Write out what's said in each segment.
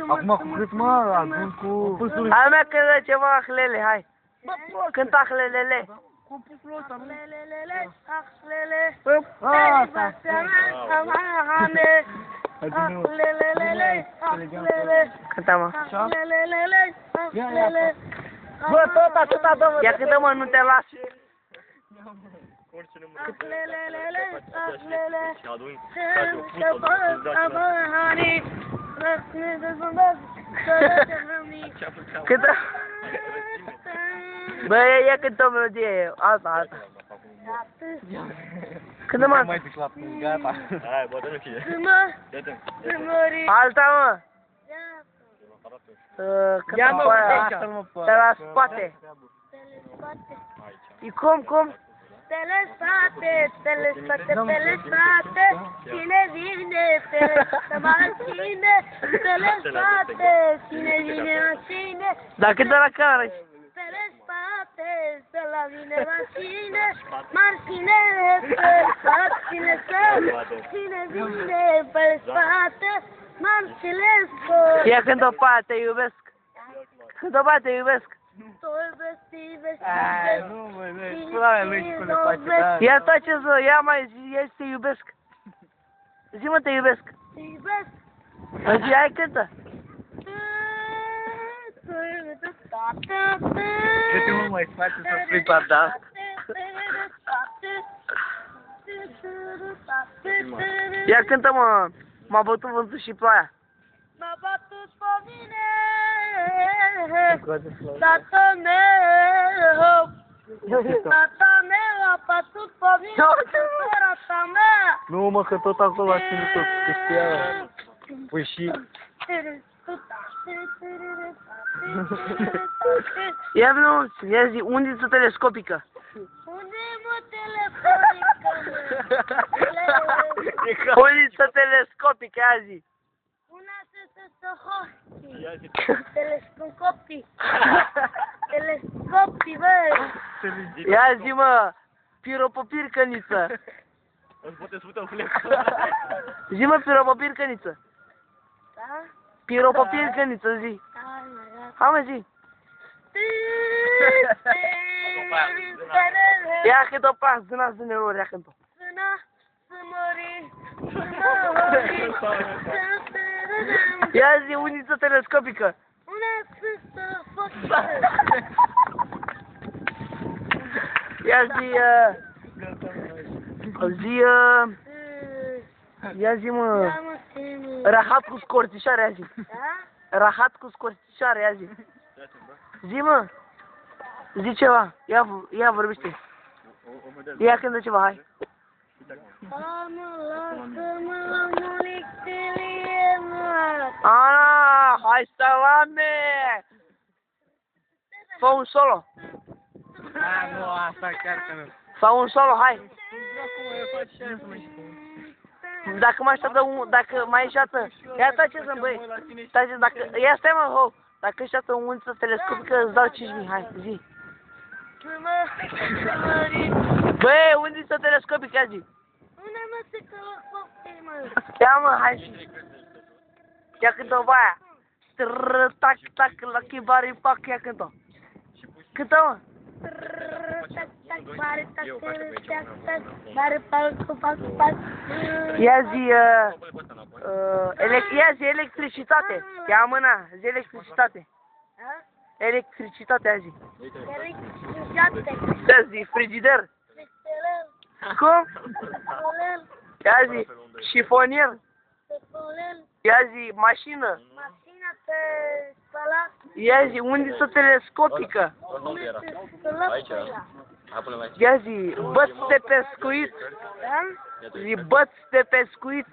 Acum cu cât mă, adun cu... Hai mea cântă ceva ahlele, hai. Cântă ahlelele. Ahlelele, ahlele. Asta. Ahlelele, ahlele. Cântă mă. Ahlelele, ahlele. Bă, tot atâta dă, mă. Ia cântă mă, nu te las. Ahlelele, ahlele. Cântă. Bă, ia cântă o melodie, alta. Cântă mă. Mai duci la plâns, gata. Hai, bă, dă-mi fie. Alta mă. Ia Cântă mă, pe aia. asta mă, De la spate. E cum? Telespate, cine vine, să mă ține, telespate, cine vine la cine, Dar cântă la cameră. telespate, să la vine la cine, marcine, cine vine pe spate, marcilescu, Ia cântă pe aia, te iubesc. Cântă pe aia, te iubesc. Ai, nu, mă, nu, pula mea, lui cum le face, da. Ia tace-ți, ia mai zi, ia te iubesc. Zi mă, te iubesc. te iubesc. Mă zi, hai cântă. Câte mă mai face să spui da? Ia cântă mă, m-a bătut vântul și ploaia. M-a batut pe mine, tatăl meu, tata meu a bătut pe mine, sărata mea. Nu, mă, că tot acolo a ținut tot, că știa. Păi și... Ia vină, ia zi, undiță telescopică. Unde e mă telefonică, mă? Undiță telescopică, ia zi. Una să hosti. Telescopii. Telescopii, bă. Ia zi mă, piropopircăniță. Îți poate spune un flec. Zi mă, piropopircăniță. Da? Piropopircăniță, zi. Hai mă, zi. Ia cântă pe aia, zâna zânelor, ia cântă. Zâna, zâmări, Ia zi, undiță telescopică. una să hosti. Ia zi, ia zi mă, rahat cu scorțișoare, ia zi. Da? Rahat cu scorțișoare, ia zi. Zi mă, zi ceva, ia vorbește. Ia cântă ceva, hai. Ana, hai salame! Fă un solo. A, nu, asta chiar că nu. Fă un solo, hai. Dacă mai așteaptă dacă mai așteaptă, ia taceți-mă, băi. Taceți, dacă, ia stai mă, ho. Dacă așteaptă un undiță telescopică, îți dau 5.000, hai, zi. Băi, undiță telescopică, ia zi. Una mă să telescopii, mă. Ia mă, hai. Ia cântă-o pe aia. Trrr, tac, tac, la chibari, pac, ia cântă-o. Cântă, mă. Ia zi, ia zi electricitate. Ia mâna, zi electricitate. Electricitate, ia zi. Ia zi, frigider. Cum? Ia zi, șifonier. Ia zi, mașină. Mașina pe spălat. Ia zi, undiță telescopică. Aici. Ia zi, băț de pescuit. Zi, băț de pescuit.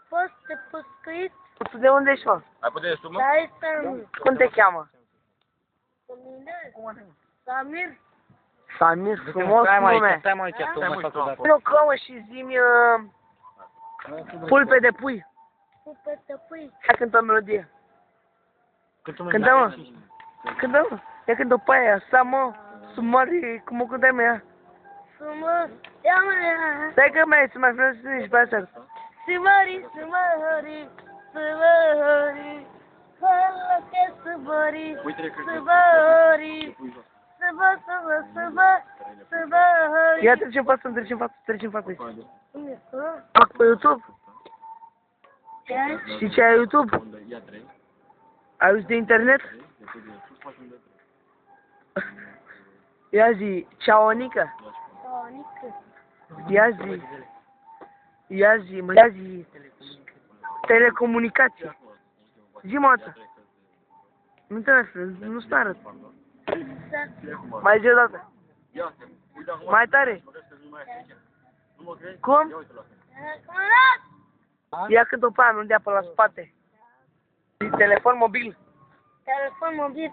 Poți de pescuit? Tu de unde ești, mă? Ai putea să mă? Da, este Cum te cheamă? Samir. Samir, frumos nume. Stai mă aici, tu mă fac o dată. Vino cămă și zi-mi pulpe de pui. Pulpe de pui. Hai cântă o melodie. Cântă, mă. Cântă, mă. Ia cântă pe aia. Sa, mă. Sumari, cum o cântă mea. frumos, ia-mă la... Stai că mai să mai vreau să zici pe asta. Sămări, sămări, sămări, fără că sămări, sămări, sămări. Ia trece în față, trece în față. Fac pe YouTube. Știi ce ai YouTube? Ai auzit de internet? Ia zi, ceaonică. Ia zi, telecomunicații. Zi, măță. Nu te nu stă arăt. Mai zi o dată. Mai tare. Cum? Ia cât-o pe aia, unde pe la spate. Telefon mobil. Telefon mobil.